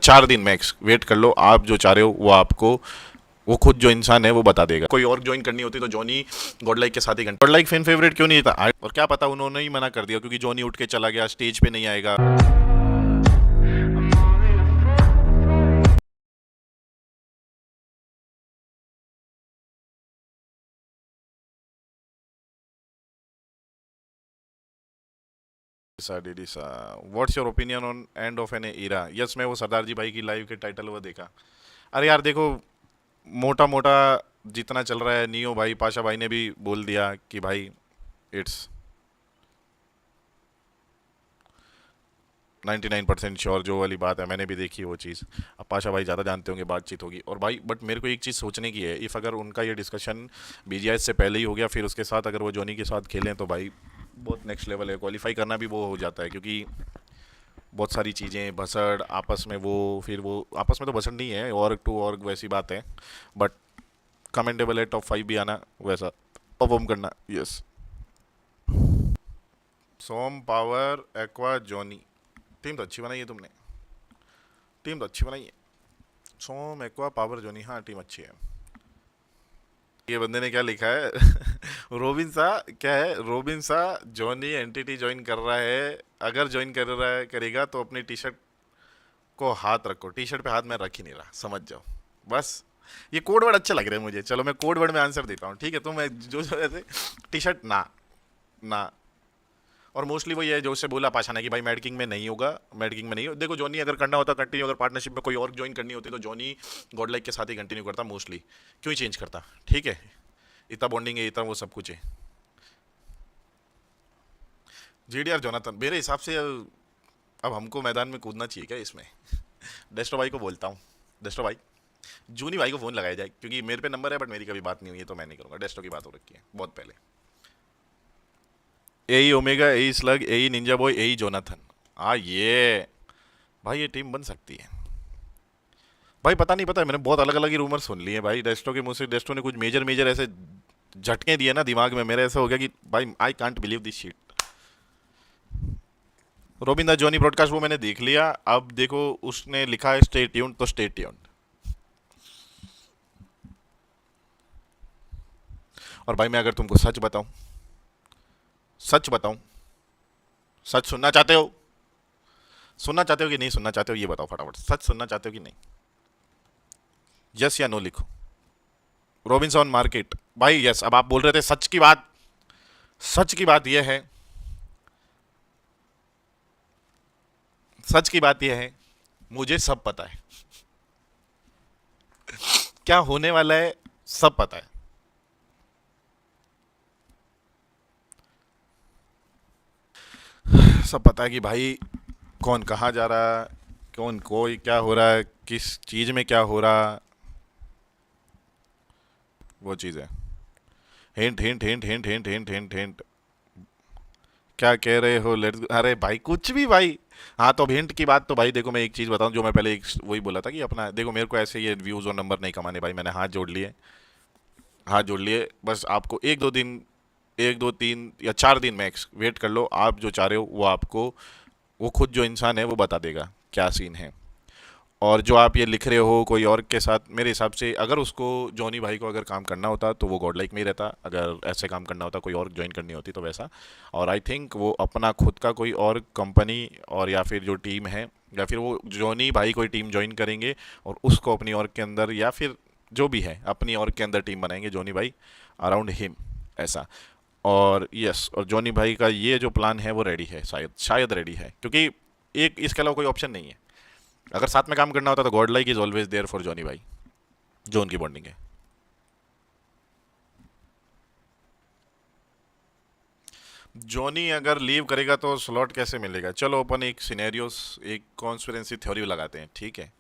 4 दिन max wait कर लो, आप जो चाह रहे हो वो आपको वो खुद जो इंसान है वो बता देगा। कोई और ज्वाइन करनी होती तो जॉनी गॉडलाइक के साथ ही घंटे गॉडलाइक फैन फेवरेट क्यों नहीं था, और क्या पता उन्होंने ही मना कर दिया क्योंकि जॉनी उठ के चला गया, स्टेज पे नहीं आएगा। What's your opinion on end of an era? Yes, मैं वो सरदार जी भाई की लाइव के टाइटल वो देखा। अरे यार देखो, मोटा मोटा जितना चल रहा है, नियो भाई पाशा भाई ने भी बोल दिया कि भाई इट्स 99% श्योर, जो वाली बात है मैंने भी देखी वो चीज़। अब पाशा भाई ज़्यादा जानते होंगे, बातचीत होगी। और भाई बट मेरे को एक चीज़ सोचने की है, इफ़ अगर उनका ये डिस्कशन बीजीएस से पहले ही हो गया, फिर उसके साथ अगर वो जॉनी के साथ खेलें तो भाई बहुत नेक्स्ट लेवल है। क्वालिफाई करना भी वो हो जाता है क्योंकि बहुत सारी चीज़ें भसड़ आपस में, वो फिर वो आपस में तो भसड़ नहीं है, ऑर्ग टू ऑर्ग वैसी बात है। बट कमेंडेबल है टॉप 5 भी आना, वैसा परफॉर्म करना। यस, सोम पावर एक्वा जॉनी, टीम तो अच्छी बनाई है तुमने, टीम तो अच्छी बनाई है। सोम एक्वा पावर जॉनी, हाँ टीम अच्छी है। ये बंदे ने क्या लिखा है रोबिन सा, क्या है, रोबिन सा जॉनी एंटिटी ज्वाइन कर रहा है, अगर ज्वाइन कर रहा है करेगा तो अपनी टी शर्ट को हाथ रखो। टी शर्ट पे हाथ मैं रख ही नहीं रहा, समझ जाओ बस। ये कोड वर्ड अच्छे लग रहे हैं मुझे, चलो मैं कोड वर्ड में आंसर देता हूँ, ठीक है। तो मैं जो जो ऐसे टी शर्ट ना ना, और मोस्टली वो ये है जो उससे बोला पाशा ने कि भाई मैड किंग में नहीं होगा, मैड किंग में नहीं हो। देखो जॉनी अगर करना होता कंटिन्यू, अगर पार्टनरशिप में कोई और ज्वाइन करनी होती तो जॉनी गॉडलाइक के साथ ही कंटिन्यू करता मोस्टली, क्यों ही चेंज करता, ठीक है। इतना बॉन्डिंग है, इतना वो सब कुछ है। जीडीआर जोनाथन मेरे हिसाब से अब हमको मैदान में कूदना चाहिए क्या इसमें डेस्टो भाई को बोलता हूँ, डेस्टो भाई जूनी भाई को फ़ोन लगाया जाए, क्योंकि मेरे पे नंबर है बट मेरी कभी बात नहीं हुई है तो मैं नहीं करूँगा। डेस्टो की बात हो रखी है बहुत पहले। एई ओमेगा, एई स्लग, एई निंजा बॉय, एई जोनाथन, ये भाई ये टीम बन सकती है। भाई पता नहीं, पता है मैंने बहुत अलग अलग ही रूमर सुन लिए हैं भाई डेस्टो के मुंह से। डेस्टो ने कुछ मेजर मेजर ऐसे झटके दिए ना दिमाग में मेरे, ऐसा हो गया कि भाई I can't believe this shit. Robinda Johnny broadcast वो मैंने देख लिया, अब देखो उसने लिखा है स्टे ट्यून्ड, तो स्टे ट्यून्ड। और भाई मैं अगर तुमको सच बताऊं, सच बताऊं, सच सुनना चाहते हो, सुनना चाहते हो कि नहीं सुनना चाहते हो ये बताओ फटाफट, सच सुनना चाहते हो कि नहीं, यस या नो लिखो। रॉबिन्सन मार्केट, भाई यस। अब आप बोल रहे थे सच की बात, सच की बात यह है, सच की बात यह है, मुझे सब पता है क्या होने वाला है, सब पता है। सब पता है कि भाई कौन कहाँ जा रहा है, कौन कोई क्या हो रहा है, किस चीज़ में क्या हो रहा, वो चीज़ है। Hint hint hint hint hint hint hint hint, क्या कह रहे हो, लेट्स, अरे भाई कुछ भी भाई। हाँ तो अब हिंट की बात, तो भाई देखो मैं एक चीज़ बताऊं, जो मैं पहले एक वही बोला था कि अपना देखो, मेरे को ऐसे ये व्यूज़ और नंबर नहीं कमाने भाई, मैंने हाथ जोड़ लिए, हाथ जोड़ लिए। बस आपको 1-2 दिन, 1-2-3 या 4 दिन मैक्स वेट कर लो, आप जो चाह रहे हो वो आपको वो खुद जो इंसान है वो बता देगा क्या सीन है। और जो आप ये लिख रहे हो कोई और के साथ, मेरे हिसाब से अगर उसको जॉनी भाई को अगर काम करना होता तो वो गॉड लाइक में ही रहता, अगर ऐसे काम करना होता कोई और ज्वाइन करनी होती तो वैसा। और आई थिंक वो अपना खुद का कोई और कंपनी, और या फिर जो टीम है, या फिर वो जॉनी भाई कोई टीम ज्वाइन करेंगे और उसको अपनी और के अंदर, या फिर जो भी है अपनी और के अंदर टीम बनाएंगे जॉनी भाई अराउंड हिम, ऐसा। और यस, और जॉनी भाई का ये जो प्लान है वो रेडी है, शायद शायद रेडी है, क्योंकि एक इसके अलावा कोई ऑप्शन नहीं है। अगर साथ में काम करना होता तो God like is always there for Jonny भाई, जो उनकी बॉन्डिंग है। जॉनी अगर लीव करेगा तो स्लॉट कैसे मिलेगा? चलो अपन एक सिनेरियोस, एक कॉन्स्पिरेंसी थ्योरी लगाते हैं, ठीक है।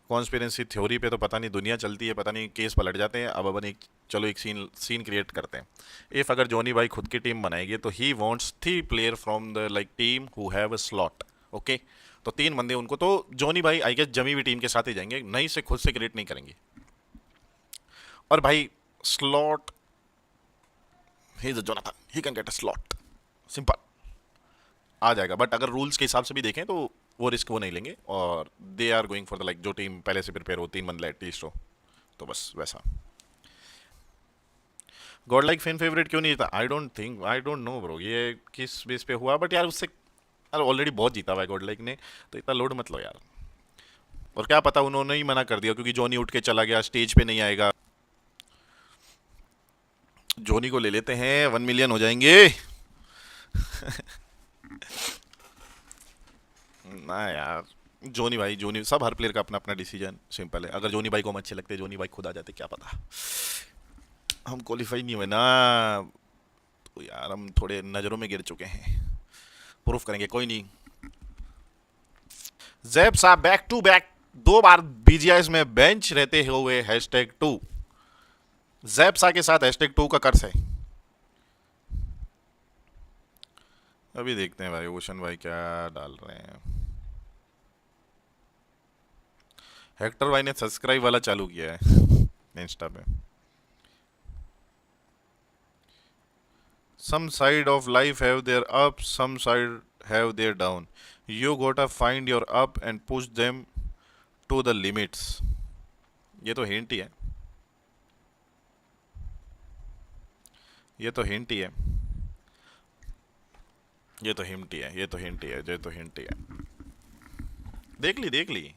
कॉन्स्पिरेंसी थ्योरी पे तो पता नहीं दुनिया चलती है, पता नहीं केस पलट जाते हैं। अब अपन एक, चलो एक सीन सीन क्रिएट करते हैं। इफ अगर जॉनी भाई खुद की टीम बनाएगी तो he wants 3 player from the like team who have a slot, okay. तो 3 बंदे उनको, तो जॉनी भाई आई गेस जमी हुई टीम के साथ ही जाएंगे, नई से खुद से क्रिएट नहीं करेंगे। और भाई slot, he is Jonathan, he can get a slot, simple आ जाएगा। बट अगर रूल्स के हिसाब से भी देखें तो वो रिस्क वो नहीं लेंगे, और they are going for the like जो टीम पहले से प्रिपेयर हो, 3 बंदा एटलीस्ट हो, तो बस वैसा। गॉड लाइक फैन फेवरेट क्यों नहीं था? आई डोंट नो ब्रो, ये किस बेस पे हुआ, बट यार उससे यार ऑलरेडी बहुत जीता हुआ है गॉड लाइक ने, तो इतना लोड मत लो यार। और क्या पता उन्होंने ही मना कर दिया क्योंकि जॉनी उठ के चला गया, स्टेज पे नहीं आएगा। जॉनी को ले लेते हैं, 1 मिलियन हो जाएंगे। ना यार, जॉनी भाई, जॉनी सब, हर प्लेयर का अपना अपना डिसीजन, सिंपल है। अगर जॉनी भाई को हम अच्छे लगते, जॉनी भाई खुद आ जाते, क्या पता। हम क्वालिफाई नहीं हुए ना, तो यार हम थोड़े नज़रों में गिर चुके हैं। प्रूफ करेंगे, कोई नहीं। जैब साहब बैक टू बैक 2 बार बीजीआईएस में बेंच रहते हुए #2। जैब साहब के साथ #2 का कर्ज है। अभी देखते हैं भाई ओशन भाई क्या डाल रहे हैं। हेक्टर भाई ने सब्सक्राइब वाला चालू किया है इंस्टा पे। Some side of life have their ups, some side have their down. You gotta find your up and push them to the limits. ये तो हिंट ही है, ये तो हिंट ही है, ये तो हिंट ही है, ये तो हिंट ही है, ये तो हिंट ही है। देख ली, देख ली।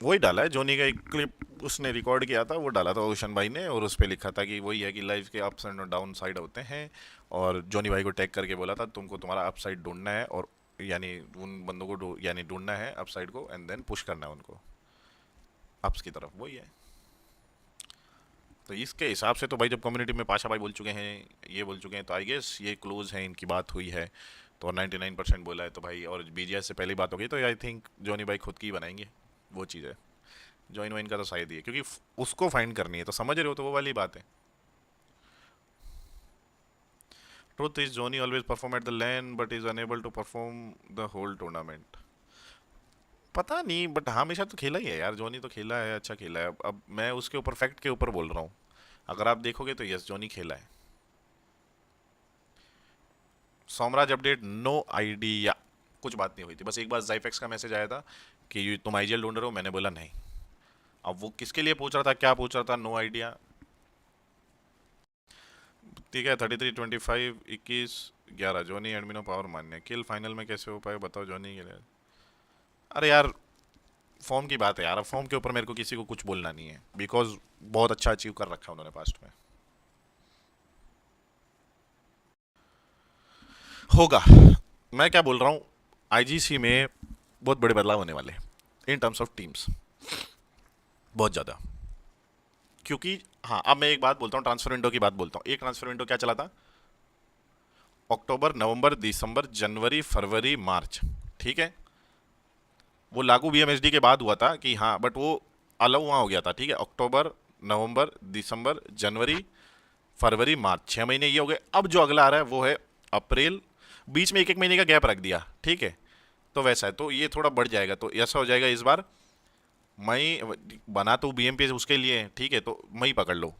वही डाला है जोनी का एक क्लिप, उसने रिकॉर्ड किया था, वो डाला था ओशन भाई ने, और उस पर लिखा था कि वही है कि लाइफ के अप्स एंड डाउन साइड होते हैं। और जोनी भाई को टैग करके बोला था तुमको तुम्हारा अप साइड ढूंढना है, और यानी उन बंदों को यानी ढूंढना है अप साइड को, एंड देन पुश करना है उनको अप्स की तरफ, वही है। तो इसके हिसाब से तो भाई जब कम्युनिटी में पाशा भाई बोल चुके हैं, ये बोल चुके हैं, तो आई गेस ये क्लोज है, इनकी बात हुई है, तो 99% बोला है तो भाई, और बीजीएस से पहली बात हो गई, तो आई थिंक जोनी भाई खुद की ही बनाएंगे वो चीज़ है। ज्वाइन वाइन का तो शायद ही है, क्योंकि उसको फाइंड करनी है, तो समझ रहे हो, तो वो वाली बात है। Truth is Jonny always perform at the LAN but is unable to perform the whole tournament. पता नहीं, बट हमेशा तो खेला ही है यार, जोनी तो खेला है, अच्छा खेला है। अब मैं उसके ऊपर फैक्ट के ऊपर बोल रहा हूँ, अगर आप देखोगे तो यस जोनी खेला है। सोमराज अपडेट, नो आइडिया, कुछ बात नहीं हुई थी, बस एक बार जाइफेक्स का मैसेज आया था कि तुम आईजीएल ढूंढ रहे हो, मैंने बोला नहीं। अब वो किसके लिए पूछ रहा था, क्या पूछ रहा था, नो आइडिया। ठीक है, 33, 25, 21, 11 जोनी एडमिनो पावर मान्य। किल फाइनल में कैसे हो पाए बताओ जोनी के लिए। अरे यार फॉर्म की बात है यार, अब फॉर्म के ऊपर मेरे को किसी को कुछ बोलना नहीं है, बिकॉज बहुत अच्छा अचीव कर रखा है उन्होंने पास्ट में। होगा, मैं क्या बोल रहा हूँ, आईजीसी में बहुत बड़े बदलाव होने वाले हैं इन टर्म्स ऑफ टीम्स, बहुत ज़्यादा। क्योंकि हाँ, अब मैं एक बात बोलता हूँ, ट्रांसफर विंडो की बात बोलता हूँ। एक ट्रांसफर विंडो क्या चला था, अक्टूबर, नवंबर, दिसंबर, जनवरी, फरवरी, मार्च, ठीक है। वो लागू बीएमएसडी के बाद हुआ था कि हाँ, बट वो अलाउ वहाँ हो गया था, ठीक है। अक्टूबर, नवंबर, दिसंबर, जनवरी, फरवरी, मार्च, 6 महीने ये हो गए। अब जो अगला आ रहा है वो है अप्रैल, बीच में एक एक महीने का गैप रख दिया, ठीक है। तो वैसा है, तो ये थोड़ा बढ़ जाएगा, तो ऐसा हो जाएगा इस बार। मई बना तो बीएमपी उसके लिए है, ठीक है, तो मई पकड़ लो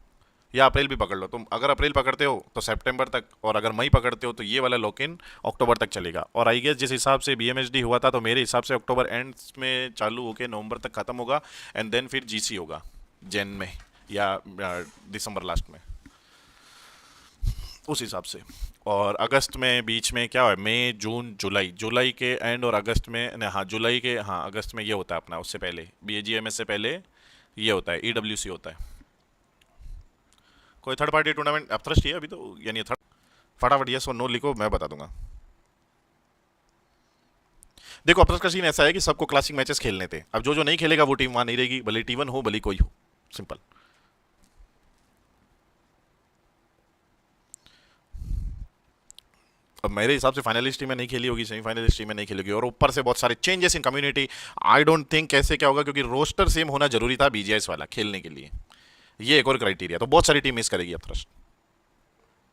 या अप्रैल भी पकड़ लो। तुम अगर अप्रैल पकड़ते हो तो सितंबर तक, और अगर मई पकड़ते हो तो ये वाला लॉक इन अक्टूबर तक चलेगा। और आई गेस जिस हिसाब से बीएमएसडी हुआ था, तो मेरे हिसाब से अक्टूबर एंड में चालू होकर नवंबर तक खत्म होगा, एंड देन फिर जीसी होगा जैन में या दिसंबर लास्ट में, उस हिसाब से। और अगस्त में बीच में क्या है, मई, जून, जुलाई, जुलाई के एंड और अगस्त में हाँ जुलाई के, हाँ अगस्त में ये होता है अपना, उससे पहले बीएजीएमएस से पहले ये होता है, ईडब्ल्यूसी होता है। कोई थर्ड पार्टी टूर्नामेंट अपथ्रस्ट है अभी तो, यानी थर्ड। फटाफट यस और नो लिखो, मैं बता दूंगा। देखो अपथ्रस्ट का सीन ऐसा है कि सबको क्लासिक मैचेस खेलने थे, अब जो जो नहीं खेलेगा वो टीम वहां नहीं रहेगी, भले टी1 हो भले कोई हो, सिंपल। अब मेरे हिसाब से फाइनलिस्ट टीम में नहीं खेली होगी, सेमीफाइनलिस्ट टीम में नहीं खेली होगी, और ऊपर से बहुत सारे changes in community. I don't think कैसे क्या होगा, क्योंकि रोस्टर सेम होना जरूरी था बीजीएस वाला खेलने के लिए, ये एक और क्राइटेरिया, तो बहुत सारी टीम मिस करेगी अब थ्रस्ट।